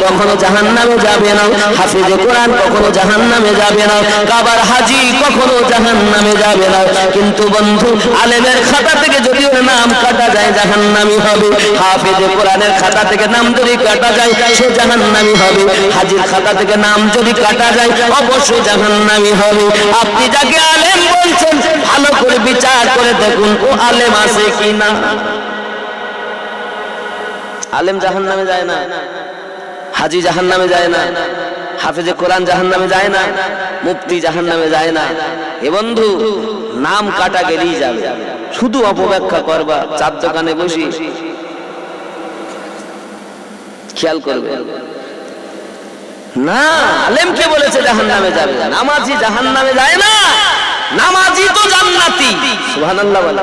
কখনো জাহান্নামে যাবে না, হাফেজে কোরআন কখনো জাহান্নামে যাবে না, কাবার হাজি কখনো জাহান্নামে যাবে না। কিন্তু বন্ধু, আলেমের খাতা থেকে যদি ওর নাম কাটা যায় জাহান্নামী হবে, হাফেজে কোরআনের খাতা থেকে নাম যদি কাটা যায় সে জাহান্নামী হবে, হাজির খাতা থেকে নাম যদি কাটা যায় অবশ্যই জাহান্নামী হবে। আপনি যাকে আলেম বলছেন ভালো করে বিচার করে দেখুন ও আলেম আছে কিনা। আলেম জাহান্নামে যায় না, হাজি জাহান্নামে যায় না, হাফেজে কোরআন জাহান্নামে যায় না, মুফতি জাহান্নামে যায় না। এ বন্ধু, নাম কাটা গেলেই যাবে, শুধু অপব্যাখ্যা করবা, চার দোকানে বসি। খেয়াল করবে না, আলেমকে বলেছে জাহান্নামে যাবে, নামাজি জাহান্নামে যায় না, নামাজি তো জান্নাতি। সুবহানাল্লাহ বলে।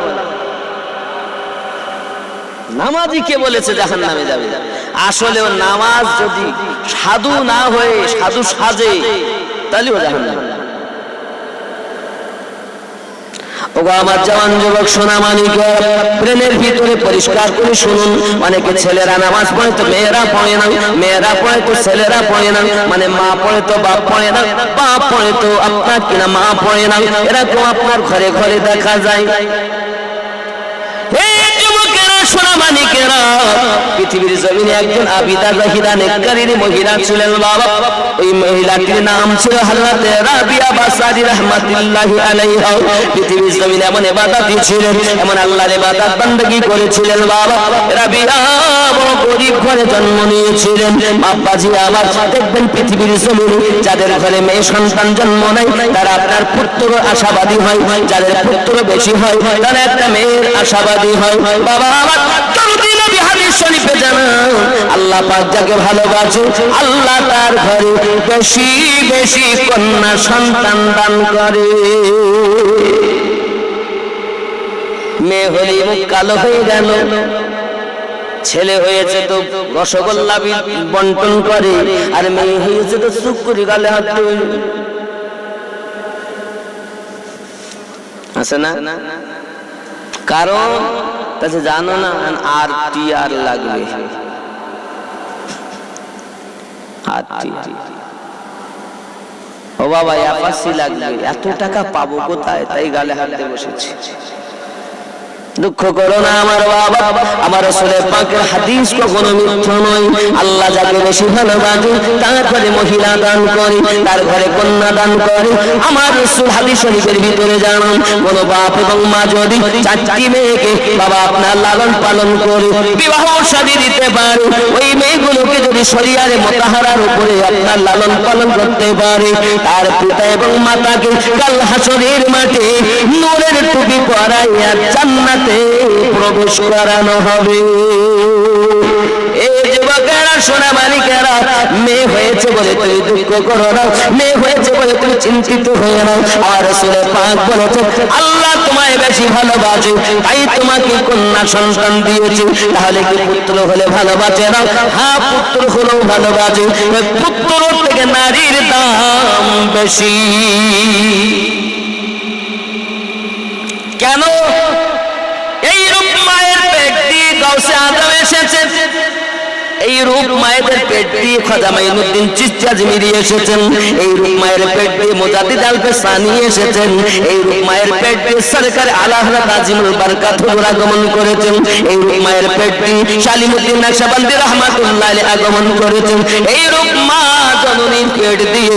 নামাজি কে বলেছে জাহান্নামে যাবে? আসলে ও নামাজ যদি সাধু না হয়ে সাধু সাজে তাহলে ও জাহান্নামে। ওগো আমার জওয়ান যুবক সোনা মানিক, ব্রেনের ভিতরে পরিষ্কার করে শুনুন। অনেকে ছেলেরা নামাজ পড়ে তো মেয়েরা পড়ে না, মেয়েরা পড়ে তো ছেলেরা পড়ে না, মানে মা পড়ে তো বাপ পড়ে না, বাপ পড়ে তো আপনার কিনা মা পড়ে না, এরকম আপনার ঘরে ঘরে দেখা যায়। সোনা মানিকেরা, পৃথিবীর জমিনে একজন আবিদা জাহিদা নেককারী মহিলা ছিলেন বাবা। ওই মহিলাটির নাম ছিল হযরত রাবিয়া বাসারি রাহমাতুল্লাহি আলাইহা। পৃথিবীর জমিনে এমন ইবাদতী ছিলেন, এমন আল্লাহর ইবাদত বান্দাগি করেছিলেন বাবা। রাবিয়া বড় গরীব ঘরে জন্ম নিয়েছিলেন। আব্বাজি আমার, দেখবেন পৃথিবীর জমিনে যাদের ঘরে মেয়ে সন্তান জন্ম নেয় তারা আপনার পুত্র আশাবাদী হয়, যাদের পুত্র বেশি হয় তারা একটা মেয়ের আশাবাদী হয়। বাবা আমার আল্লাহ পাক যাকে ভালোবাসে আল্লাহ তার ঘরে বেশি বেশি কন্যা সন্তান দান করে। মেয়ে হলে মুখ কালো হয়ে গেল, ছেলে হয়েছে তো রসগোল্লা বন্টন করে, আর মেয়ে হয়েছে তো চুপ করে গালে হাত আছে না। কারণ তাতে জানো না আর টি আর লাগবে, ও বাবা এপাসি লাগবে, এত টাকা পাবো কোথায়, তাই গালে হাতে বসেছি। দুঃখ করো না আমার বাবা, আমার রাসূলের পাকের হাদিস কখনো মিথ্যা নয়। আল্লাহ যাকে বেশি ভালোবাসে তারপরে মহিলা দান করে, তার ঘরে কন্যা দান করে। আমার রাসূল হাদিস শরীফের ভিতরে জানান, কোন বাপ এবং মা যদি চারটি মেয়েকে বাবা আপনার লালন পালন করে বিবাহ শাদী দিতে পারে, ওই মেয়েগুলোকে যদি শরিয়ারে মুতাহারার উপরে আপনার লালন পালন করতে পারে, তার পিতা এবং মাতাকে কাল হাসরের মাঠে নূরের টুপি পরাইয়া জান্নাত প্রবেশ করানো হবে। এই যুবকেরা সোনা মানিকেরা, মেয়ে হয়েছে বলে তুমি দুঃখ করো না, মেয়ে হয়েছে বলে তুমি চিন্তিত হয়ে না। আর রাসূলের পাক বলেছেন আল্লাহ তোমায় বেশি ভালোবাসে তাই তোমাকে কন্যা সন্তান দিয়েছে। তাহলে কি পুত্র হলে ভালোবাসে না? হ্যাঁ, পুত্র হলেও ভালোবাসে, পুত্র থেকে নারীর দাম বেশি। কেন? এই রূপ মায়ের পেট দিয়ে গাউসে আজম এসেছেন, এই রূপ মায়েদের পেট দিয়ে খাজা মাইনুদ্দিন চিশতি আজমিরি এসেছেন, এই রূপ মায়ের পেট দিয়ে মুজাদ্দিদ আলবে সানি এসেছেন, এই রূপ মায়ের পেট দিয়ে সরকার আলা হযরত আজিমুল বারকাত হুজুর আগমন করেছেন, এই রূপ মায়ের পেট দিয়ে সালিমউদ্দিন নকশবন্দি রাহমাতুল্লাহ আলাইহি আগমন করেছেন, এই রূপ মা জননীর পেট দিয়ে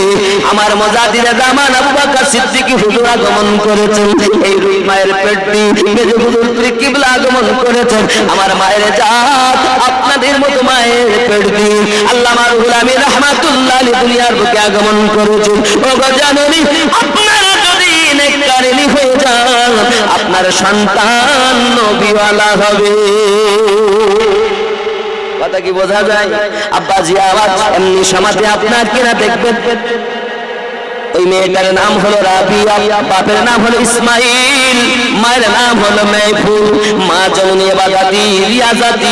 আমার মুজাদ্দিদ জামান আবু বকর সিদ্দিকী হুজুর আগমন করেছেন, এই রূপ মায়ের পেট দিয়ে মেজে হুজুর পীর কিবলা আগমন করেছেন। আমার মায়ের জাত আপনাদের মতো মায়ের পেট দিয়ে আল্লামা রুহুল আমিন রাহমাতুল্লাহ আলাইহি দুনিয়ার বুকে আগমন করেছেন। ও গো জননী, আপনারা যদি নেককারিনী হয়ে যান আপনার সন্তান নবীওয়ালা হবে। কথা কি বোঝা যায়? আব্বাজি আওয়াজ এমনি সমাজে আপনার কিনা দেখবেন ওই মেয়েটার নাম হলো রাবিয়া, বাপের নাম হলো ইসমাইল, মায়ের নাম হলো মাহফুল। মা জননী ইবাদতি রিয়াজাতি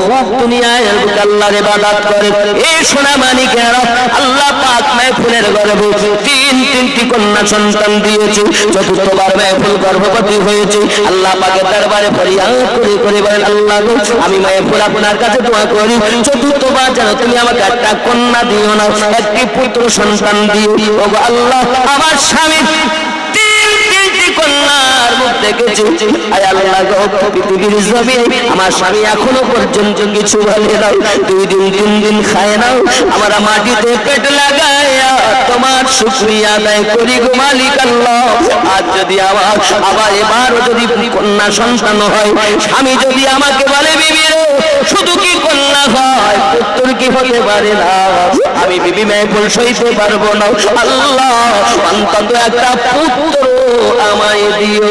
খুব দুনিয়ায় আল্লাহর ইবাদত করে। এই সোনা মানিকেরা আল্লাহ পাক মাহফুলের গর্ভে তিনটি কন্যা সন্তান দিয়েছে। চতুর্থবার মাহফুল গর্ভবতী হয়েছে। আল্লাহ পাকের দরবারে ফরিয়াদ করে বলেন, আল্লাহ গো, আমি মাহফুল আপনার কাছে দোয়া করি, চতুর্থবার যেন তুমি আমাকে একটা কন্যা দিও না, একটি পুত্র সন্তান দিও। ওগো আল্লাহ, আমার স্বামী তিনটি কন্যার মুখ দেখেছি, আয় আল্লাহ গো, পৃথিবীর জমিনে আমার স্বামী এখনো পর্যন্ত কিছু বলে না, 2 দিন 3 দিন খায় না। আমরা মাটিতে পেট লাগায়া তোমার শুকরিয়া আদায় করি গো মালিক আল্লাহ। আজ যদি আবার এবারও যদি কন্যা সন্তান হয়, স্বামী যদি আমাকে বলে, বিবি রে শুধু কি কন্যা হয়, পুত্র কি হতে পারে না, আমি বিবি মাহফুল সইতে পারবো না। আল্লাহ অন্তত একটা পুত্র আমায় দিও।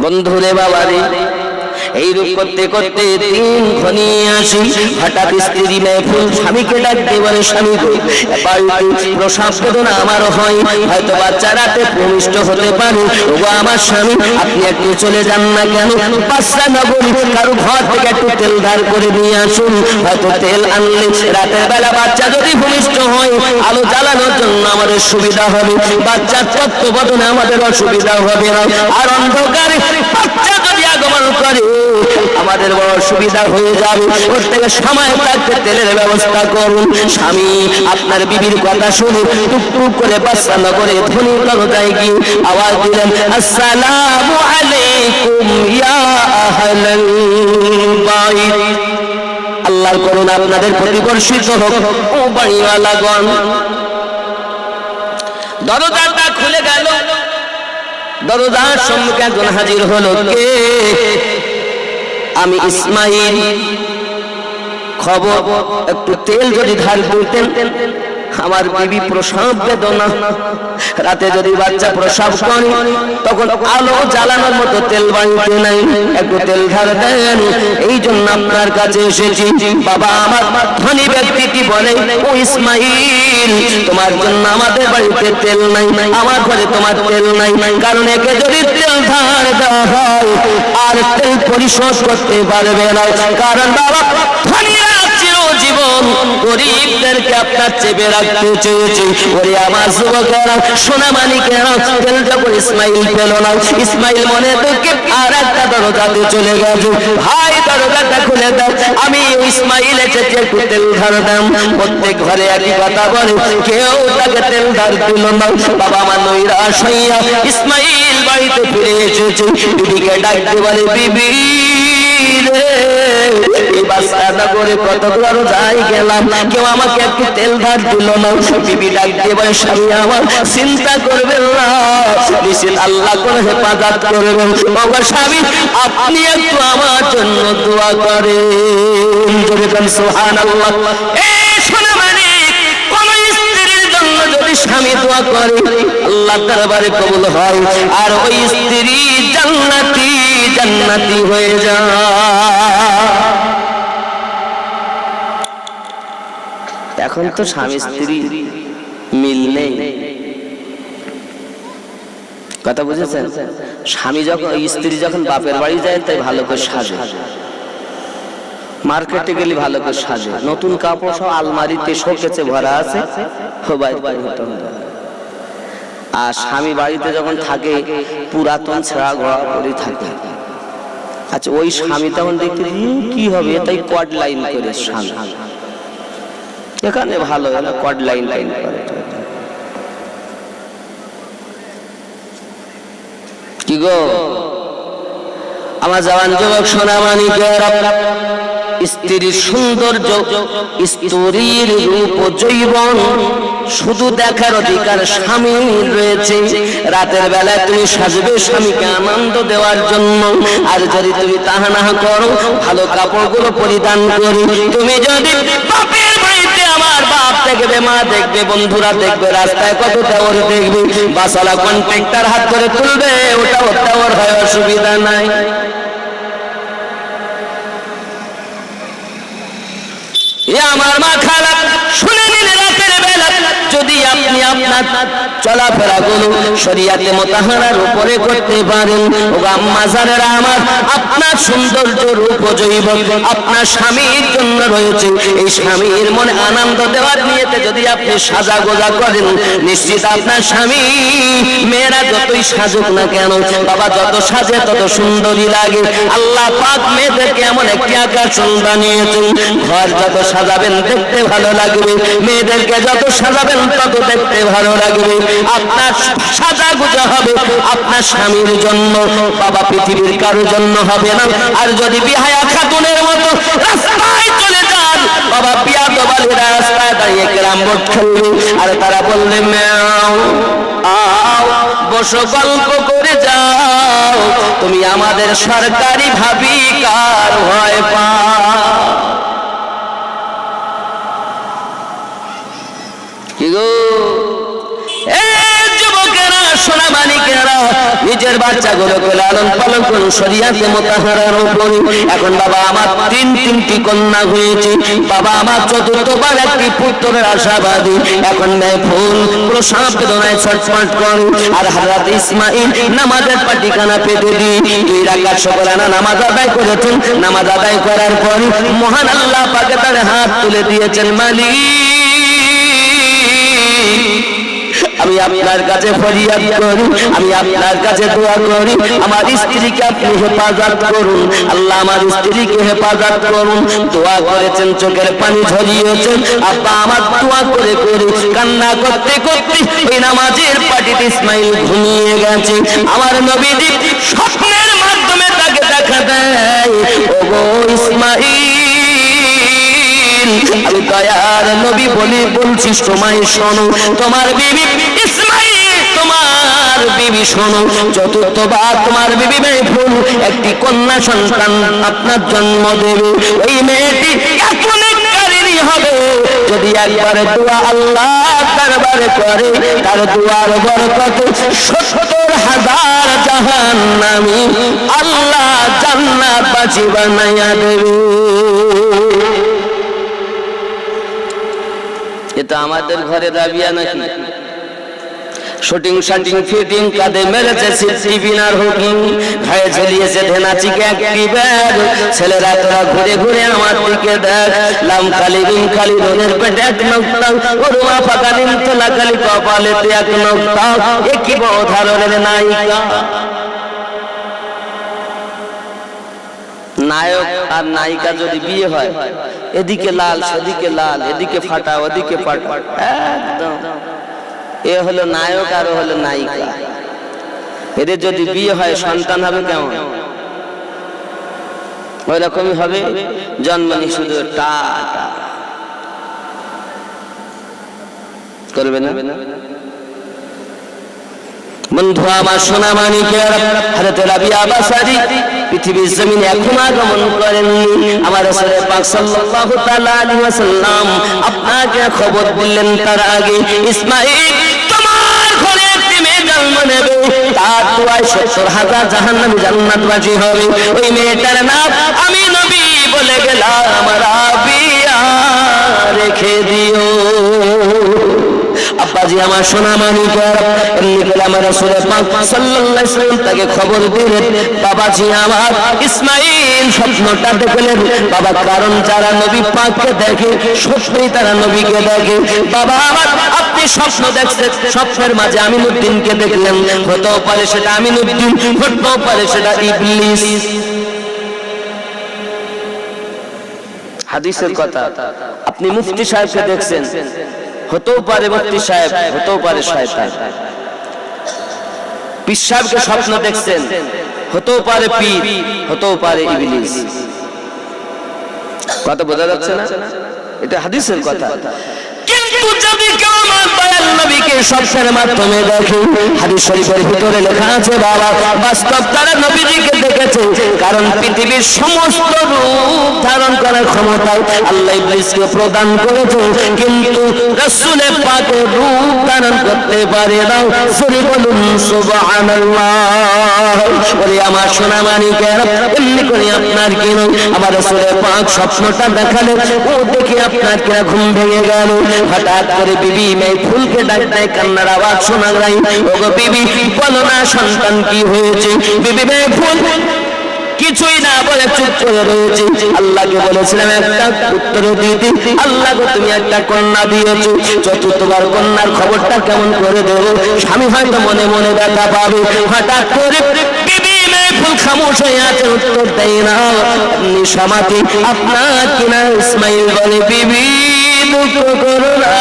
বন্ধুরে বাবারে, এইরূপ করতে করতে দিন ঘনিয়ে আসি। হঠাৎ স্ত্রী মাহফুল স্বামীকে ডাকতে বলে, স্বামী গো, বাড়িতে প্রসব বেদনা আমার হয়, হয়তো বাচ্চা রাতে ভূমিষ্ঠ হতে পারে। ওগো আমার স্বামী, আপনি একটু চলে যান না কেন, বাচ্চা না বলি কারো ঘর থেকে একটু তেল ধার করে নিয়ে আসুন। হয়তো তেল আনলে রাতের বেলা বাচ্চা যদি ভূমিষ্ঠ হয়, আলো জ্বালানোর জন্য আমাদের সুবিধা হবে, বাচ্চার তত্ত্বাবধানে আমাদের অসুবিধা হবে না। আর অন্ধকারে বাচ্চা যদি আগমন করে আমাদের বড় সুবিধা হয়ে যাবে। ওর থেকে সময় থাকতে তেলের ব্যবস্থা করুন। স্বামী আপনার বিবির কথা শুনে টুকটুক করে বাচ্চা নগরে ধ্বনি দরজায় গিয়ে আওয়াজ দিলেন, আসসালামু আলাইকুম ইয়া আহলাল বাইত। আল্লাহর করুণা আপনাদের প্রতি বর্ষিত হোক ও বাড়িওয়ালাগণ। দরজাটা খুলে গেল, দরজার সম্মুখে একজন হাজির হলো। কে? আমি ইসমাইল। খবর, একটু তেল যদি ধার করতেন, আমার বিবি প্রসব বেদনা, রাতে যদি বাচ্চা প্রসব করে তখন আলো জ্বালানোর মতো তেল বাড়িতে নাই, একটু তেল ধার দেন, এই জন্য আপনার কাছে এসেছি। বাবা আমার ধনী ব্যক্তিটি বলে, ও ইসমাইল, তোমার জন্য আমাদের বাড়িতে তেল নাই, আমার ঘরে তোমার তেল নাই, কারণ একে যদি তেল ধার দেওয়া হয় আর তেল পরিশোধ করতে পারবে না, কারণ বাবা ধনীরা চিরজীবন গরিবদেরকে আপনার চেপে রাখতে চেয়েছে। ওরে আমার যুবকেরা, সোনা মানিকেরা, তেল যখন ইসমাইল পেল না, ইসমাইল মনে দুঃখে আর একটা দরজাতে চলে গেছে। ভাই দরজাটা খুলে দাও, আমি ইসমাইল এসেছি, একটু তেল ধার দাম। প্রত্যেক ঘরে একই কথা বলে, কেউ তাকে তেল ধার দিল না। বাবা আমার নৈরাশ হইয়া ইসমাইল বাড়িতে ফিরে এসেছে। বিবিকে ডাকতে বলে, বিবি রে, এই বাচ্চাটা করে কত বড় যাই গেলাম, কেউ আমাকে একটু তেল ধার দিল না। বিবি ডাকতে বলে, স্বামী আমার, চিন্তা করবেন না, নিশ্চিত আল্লাহ করে হেফাজত করবেন। বাবা স্বামী, আপনি একটু আমার জন্য দোয়া করেন, সুবহানাল্লাহ। এই শোনা মানে কোন স্ত্রীর জন্য যদি স্বামী দোয়া করে, আল্লাহ দরবারে কবুল হয়, আর ওই স্ত্রী জান্নাতি জান্নাতি হয়ে যায়। এখন তো স্বামী স্ত্রী মিল নেই, কথা বুঝেছেন? স্বামী যখন, স্ত্রী যখন বাপের বাড়ি যায় তাই ভালো করে সাজে, মার্কেটে গেলে ভালো করে সাজে, নতুন কাপড় সব আলমারিতে শোকেসে ভরা আছে, আর স্বামী বাড়িতে যখন থাকে পুরাতন ছেঁড়া ঘোড়া করে থাকে। আচ্ছা, ওই স্বামী তখন দেখতে কি হবে, তাই কড লাইন করে স্বামী এখানে ভালো হলো, কড লাইন লাইন করে। কি গো আমার জওয়ান যুবক সোনা মানিকেরা, স্ত্রীর সৌন্দর্য, স্ত্রীর রূপ যৌবন শুধু দেখার অধিকার স্বামীর রয়েছে। রাতের বেলায় তুমি সাজবে স্বামীকে আনন্দ দেওয়ার জন্য, আর যদি তুমি তাহা না করো, ভালো কাপড়গুলো পরিধান করি, তুমি যদি বাপের বাড়িতে, আমার বাপ দেখবে, মা দেখবে, বন্ধুরা দেখবে, রাস্তায় কত টাওয়ার দেখবে, বাসালা কন্ট্রাক্টর হাত করে তুলবে, ওটাও টাওয়ার হয়, অসুবিধা নাই। আমার মা খালা শুনে নিলেন, যদি আপনি আপনার চলাফেরাগুলো শরীয়তে মুতাহারার উপরে করতে পারেন, ও আম্মা জানেরা আমার, আপনার সৌন্দর্যের উপজীব আপনার স্বামীর জন্য রয়েছে। এই স্বামীর মনে আনন্দ দেওয়ার নিয়তে যদি আপনি সাজা গোজা করেন, নিশ্চিত আপনার স্বামী, মেয়েরা যতই সাজুক না কেন বাবা, যত সাজে তত সুন্দরী লাগে। আল্লাহ পাক মেয়েদেরকে এমন একটি আকর্ষণ বানিয়েছেন, ঘর যত সাজাবেন দেখতে ভালো লাগবে, মেয়েদেরকে যত সাজাবেন তত দেখতে ভালো লাগবে। আপনার সাজা গোজা হবে আপনার স্বামীর জন্য বাবা, পৃথিবীর কারোর জন্য হবে না। আর যদি বিহায়া খাতুনের মতো রাস্তায় চলে যান বাবা, বিয়াদবালিরা রাস্তায় দাঁড়িয়ে ক্যারাম বোর্ড খেলবে, আর তারা বললে ম্যাও আও বসো গল্প করে যাও, তুমি আমাদের সরকারি ভাবি কার ভয় পাও। কি গো যুবকেরা, সোনা মানিকেরা, নিজের বাচ্চাগুলোকে লালন পালন করুন শরীয়তে মুতাহারার উপরে। এখন বাবা আমার তিনটি কন্যা হয়েছে, বাবা আমার চতুর্থবার একটি পুত্রের আশাবাদী। এখন নেয় ফুল প্রসাব বেদনায় ছটফট করে, আর হযরত ইসমাঈল নামাজের পাটিখানা পেতে দিয়ে 2 রাকাত শুকরানা নামাজ আদায় করেছেন। নামাজ আদায় করার পর মহান আল্লাহ পাক তার হাত তুলে দিয়েছেন, মালিক আমি আপনার কাছে ফরিয়াদ করি, আমি আপনার কাছে দোয়া করি, আমার স্ত্রীকে আপনি হেফাজত করুন। আল্লাহ আমার স্ত্রীকে হেফাজত করুন। দোয়া করেছেন, চোখের পানি ঝরিয়েছেন। আব্বা আমার দোয়া করে করে কান্না করতে করতে ওই নামাজের পাটিতে ইসমাঈল ঘুমিয়ে গেছে। আমার নবীজি স্বপ্নের মাধ্যমে তাকে দেখা দেয়, ওগো ইসমাঈল, আমি দয়ার নবী বলছি সময় শোনো, তোমার বিবি ইসমাঈল, তোমার বিবি শোনো, চতুর্থবার তোমার বিবি মাইফুল একটি কন্যা সন্তান আপনার জন্ম দেবে। ওই মেয়েটি এত নেককারিনী হবে, যদি একবার দোয়া আল্লাহ দরবারে করে, তার দোয়ার বরকতে 70,000 জাহান্নামী আল্লাহ জান্নাতবাসী বানাইয়া দেবে। এটা আমাদের ঘরে রাবিয়া নাকি? শুটিং শাটিং ফিটিং কাঁধে মেরেছে সিটি বিনার হুকিং, ঘায়ে ঝুলিয়েছে ধেনাচিকে একটি ব্যাগ। ছেলেরা তোরা ঘুরে ঘুরে আমার দিকে দেখ, লাম কালি বিন কালি রোদের পেটে এক নক্তা, ওরুমা ফাঁকা নিম তোলা কালি কপালেতে এক নক্তা, একই বধারণের নায়িকা। নায়ক আর নায়িকা যদি বিয়ে হয়, এদিকে লাল সেদিকে লাল, এদিকে ফাটা ওদিকে ফাটা, একদম এ হলো নায়ক আর হলো নায়িকা। এদের যদি বিয়ে হয় সন্তান হবে কেমন? ওই রকমই হবে, জন্মনি শুধু টা করবে না। বন্ধু আমার সোনা মানিকের, হযরত রাবিয়া বাসারি পৃথিবীর জমিনে এখন আগমন করেননি। আমার রাসূল পাক সাল্লাল্লাহু তাআলা আলাইহি ওয়াসাল্লাম আপনাকে খবর দিলেন তার আগে, ইসমাঈল তোমার ঘরে একটি মেয়ে জন্ম নেবে, তার দোয়ায় 70,000 জাহান্নামী জান্নাতবাসী হবে। ওই মেয়েটার নাম আমি নবী বলে গেলাম, রাবিয়া রেখে দিও। আব্বাজি আমার সোনা মানিকের, এমনি করে আমার রাসূল পাক সাল্লাল্লাহু আলাইহি ওয়াসাল্লাম তাকে খবর দিলেন, বাবাজি আমার ইসমাঈল স্বপ্নটা দেখলেন বাবা, কারণ যারা নবী পাককে দেখে সত্যই তারা নবীকে দেখে। বাবা আমার আপনি স্বপ্ন দেখছেন, স্বপ্নের মাঝে আমিনুদ্দিনকে দেখলেন, হতেও পারে সেটা আমিনুদ্দিন, হতেও পারে সেটা ইবলিস। হাদিসের কথা, আপনি মুফতি সাহেবকে দেখছেন, হতেও পারে মুফতি সাহেব, হতেও পারে শয়তান। পীর সাহেবকে স্বপ্ন দেখছেন, হতেও পারে পীর, হতেও পারে ইবলিস। কথা বোঝা যাচ্ছে না? এটা হাদিসের কথা। কিন্তু যদি কেউ আমার দয়াল নবীকে স্বপ্নের মাধ্যমে দেখে, হাদিস শরীফের ভিতরে লেখা আছে বাবা, বাস্তব তারা নবীজিকে দেখেছে। কারণ পৃথিবীর সমস্ত রূপ ধারণ করার ক্ষমতা আল্লাহ ইবলিসকে প্রদান করেছে, কিন্তু রাসূল পাকের রূপ ধারণ করতে পারে না। সরি বলুন সুবহানাল্লাহ। ওরে আমার সোনা মানিকের, এমনি করে আপনার কি আমার রাসূল পাক স্বপ্নটা দেখালেন, ও দেখে আপনার কি ঘুম ভেঙে গেল? হঠাৎ করে বিবি মেয়ে ফুলকে ডাক দেয়, কান্নার আওয়াজ শোনা যায়। ওগো বিবি, বলো না সন্তান কি হয়েছে? বিবি মেয়ে ফুল কিছুই না বলে চুপ করে রয়েছে। আল্লাহকে বলেছিলাম একটা পুত্র দিতে, আল্লাহ গো তুমি একটা কন্যা দিয়েছো, চতুর্থবার কন্যার খবরটা কেমন করে দেবো? স্বামী হয়তো মনে মনে ব্যথা পাবে। হঠাৎ করে বিবি মেয়ে ফুল খামোশ হয়ে আছে, উত্তর দেয় না। নিশামাতি আপনার কিনা ইসমাইল বলে, বিবি দুঃখ করো না,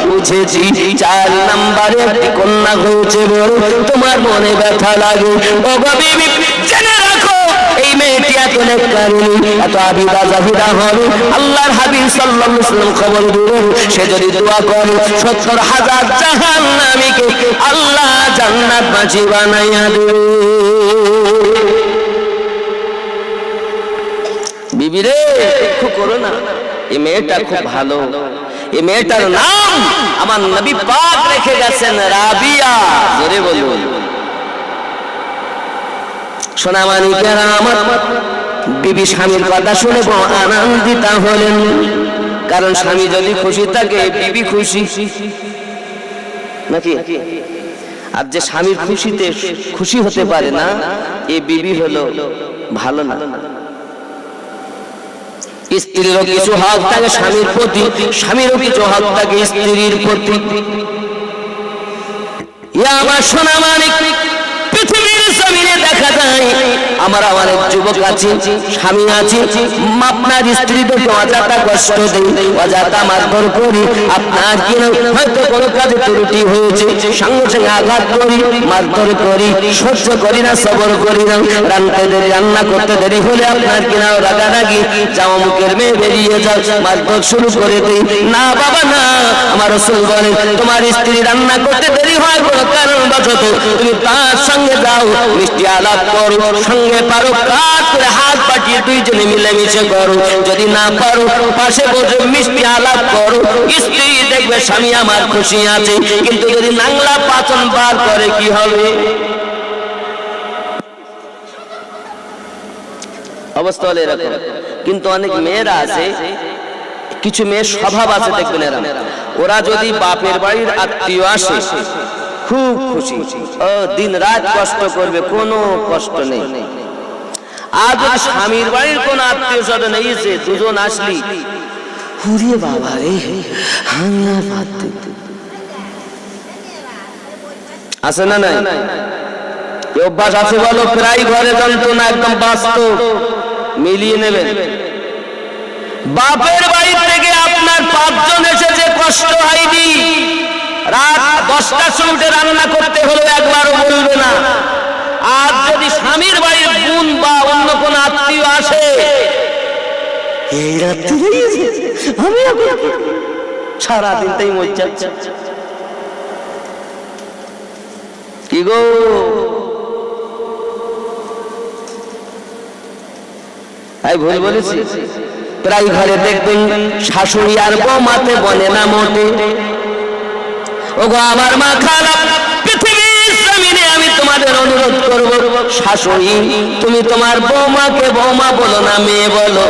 বুঝেছি 4 নম্বরে একটি কন্যা হয়েছে বড় তোমার মনে ব্যথা লাগে। ও গো বিবি, জেনে রাখো এই মেয়েটি এত নেককারিনী, এত আবিদা জাহিদা হবে। আল্লাহর হাবিব সাল্লাল্লাহু আলাইহি ওয়াসাল্লাম খবর দিলেন, সে যদি দোয়া করে 70,000 জাহান্নামীকে আল্লাহ জান্নাতবাসী বানাইয়া দেবে। বিবি রে, দুঃখ করো না, এই মেয়েটা খুব ভালো। এই মেয়েটার নাম আমার নবী পাক রেখে গেছেন রাবিয়া। জোরে বলুন। সোনা মানিকেরা আমার, বিবি স্বামীর কথা শুনে আনন্দিত হলেন, কারণ স্বামী যদি খুশি থাকে বিবি খুশি নাকি? আর যে স্বামীর খুশিতে খুশি হতে পারে না, এই বিবি হলো ভালো না। স্ত্রীরও কিছু হক থাকে স্বামীর প্রতি, স্বামীরও কিছু হক থাকে স্ত্রীর প্রতি। আমার সোনা মানিক, পৃথিবীর জমিনে দেখা যায় আমার অনেক যুবক আছে, স্বামী আছে, আপনার স্ত্রীদেরকে অযথা কষ্ট দেই, অযথা মারধর করি। আপনার কি হয়তো কোনো কাজে ত্রুটি হয়েছে, সঙ্গে সঙ্গে আঘাত করি, মারধর করি, সহ্য করি না, সবর করি না। রান্নাতে দেরি, রান্না করতে দেরি হলে আপনার কিনা রাগারাগি, জামা মুখের মেয়ে বেরিয়ে যাও, মারধর শুরু করে দিই। না বাবা না, আমার রাসূল বলেন তোমার স্ত্রী রান্না করতে দেরি হয় কোনো কারণ বশত, তুমি তার সঙ্গে যাও, মিষ্টি আলাপ করো, সঙ্গে পারো কাজ করে হাত পাঠিয়ে দুইজনে মিলেমিশে করো। যদি না পারো পাশে বসে মিষ্টি আলাপ করো, স্ত্রী দেখবে স্বামী আমার খুশি আছে। কিন্তু যদি নাংলা পাচন বার করে কি হবে? অবস্থা হলে এরকম। কিন্তু অনেক মেয়েরা আছে, কিছু মেয়ের স্বভাব আছে দেখবেন এরা, ওরা যদি বাপের বাড়ির আত্মীয় আসে খুব খুশি, ও দিন রাত কষ্ট করবে, কোনো কষ্ট নেই। আর যদি স্বামীর বাড়ির কোন আত্মীয় স্বজন এসে দুজন আসলি, হুরে বাবা রে, আমি আর ভাত দিতে আছে না নাই? অভ্যাস আছে বলো, প্রায় ঘরে যন্ত্রণা, একদম বাস্তব, মিলিয়ে নেবেন। বাপের বাড়ি থেকে আপনার 5 জন এসেছে, কষ্ট হয়নি। রাত 10টার সময় রান্না করতে হলো, একবারও বলবে না। আর যদি স্বামীর বাড়ির বোন বা অন্য কোন আত্মীয় আসে, এই রাত্রে আমি সারাদিন তাই মজা কি গো, তাই ভুল বলেছি? প্রায় ঘরে দেখবেন শাশুড়ি আর বৌমাতে বলে না মোটে, ওগো আমার মা খারাপ, পৃথিবীর জমিনে আমি তোমাদের অনুরোধ করব, শাশুড়ি তুমি তোমার বৌমাকে বৌমা বলো না, মেয়ে বলো।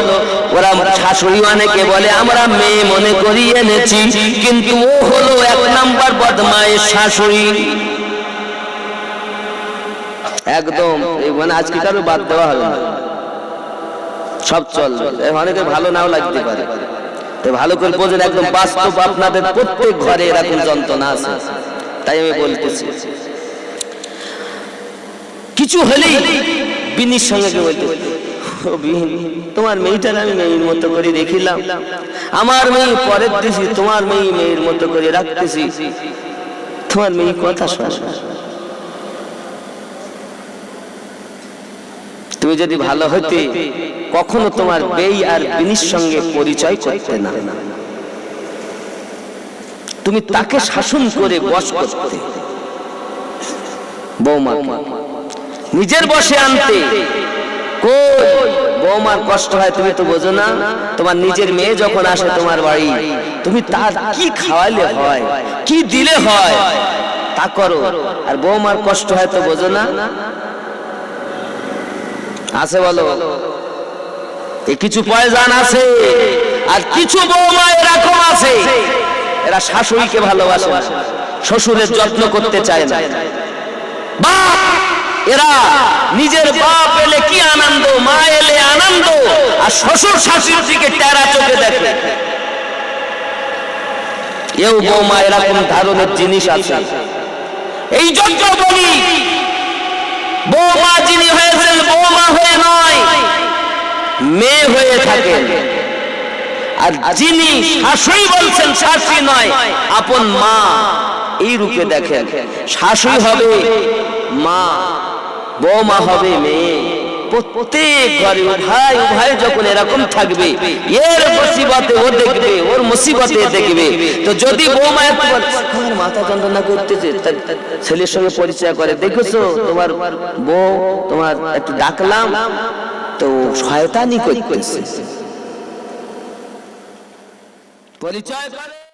ওরা শাশুড়ি অনেকে বলে আমরা মেয়ে মনে করি এনেছি, কিন্তু ও হলো 1 নাম্বার বদমাইশ শাশুড়ি। একদম মানে আজকে কারো বাদ দেওয়া হবে না, সব চলবে। অনেকে ভালো নাও লাগতে পারে, ভালো করে বোঝেন, একদম বাস্তব। আপনাদের প্রত্যেক ঘরে এরকম যন্ত্রণা আছে, তাই আমি বলতেছি। কিছু হলেই বিনির সঙ্গে বলতে, তোমার মেয়েটার আমি মেয়ের মতো করে দেখিলাম, আমার মেয়ে পরের দিছি, তোমার মেয়ে মেয়ের মতো করে রাখতেছি, তোমার মেয়ে কথা শোনে। তুমি যদি ভালো হইতে কখনো তোমার বেই আর বিনির সঙ্গে পরিচয় করতে না, তুমি তাকে শাসন করে বশ করতে, বৌমা নিজের বশে আনতে। বৌমার কষ্ট হয় তুমি তো বোঝো না। তোমার নিজের মেয়ে যখন আসে তোমার বাড়ি, তুমি তার কি খাওয়াইলে হয়, কি দিলে হয় তা করো, আর বৌমার কষ্ট হয় তো বোঝো না। আছে বলো, কিছু পয়জান আছে, আর কিছু বৌমা এরকম আছে এরা শাশুড়িকে ভালোবাসে না, শ্বশুরের যত্ন করতে চায় না। বাপ, এরা নিজের বাপ এলে কি আনন্দ, মা এলে আনন্দ, আর শ্বশুর শাশুড়িকে টেরা চোখে দেখে। এও বৌমা এরকম ধরনের জিনিস আছে। এই জন্য বলি, বৌমা যিনি হয়েছেন বৌমা হয়ে নয়, মেয়ে হয়ে থাকেন। আর যিনি শাশুড়ি বলছেন শাশুড়ি নয়, আপন মা এই রূপে দেখেন। শাশুড়ি হবে মা, বৌমা হবে মেয়ে। প্রত্যেক ঘরে উভয় যখন এরকম থাকবে, এর মুসিবতে ও দেখবে, ওর মুসিবতে দেখবে। তো যদি বৌমা আমার মাথা যন্ত্রণা করতেছে, ছেলের সঙ্গে পরিচয় করে, দেখেছো তোমার বউ, তোমার একটু ডাকলাম তো শয়তানি করতেছে, পরিচয় করে।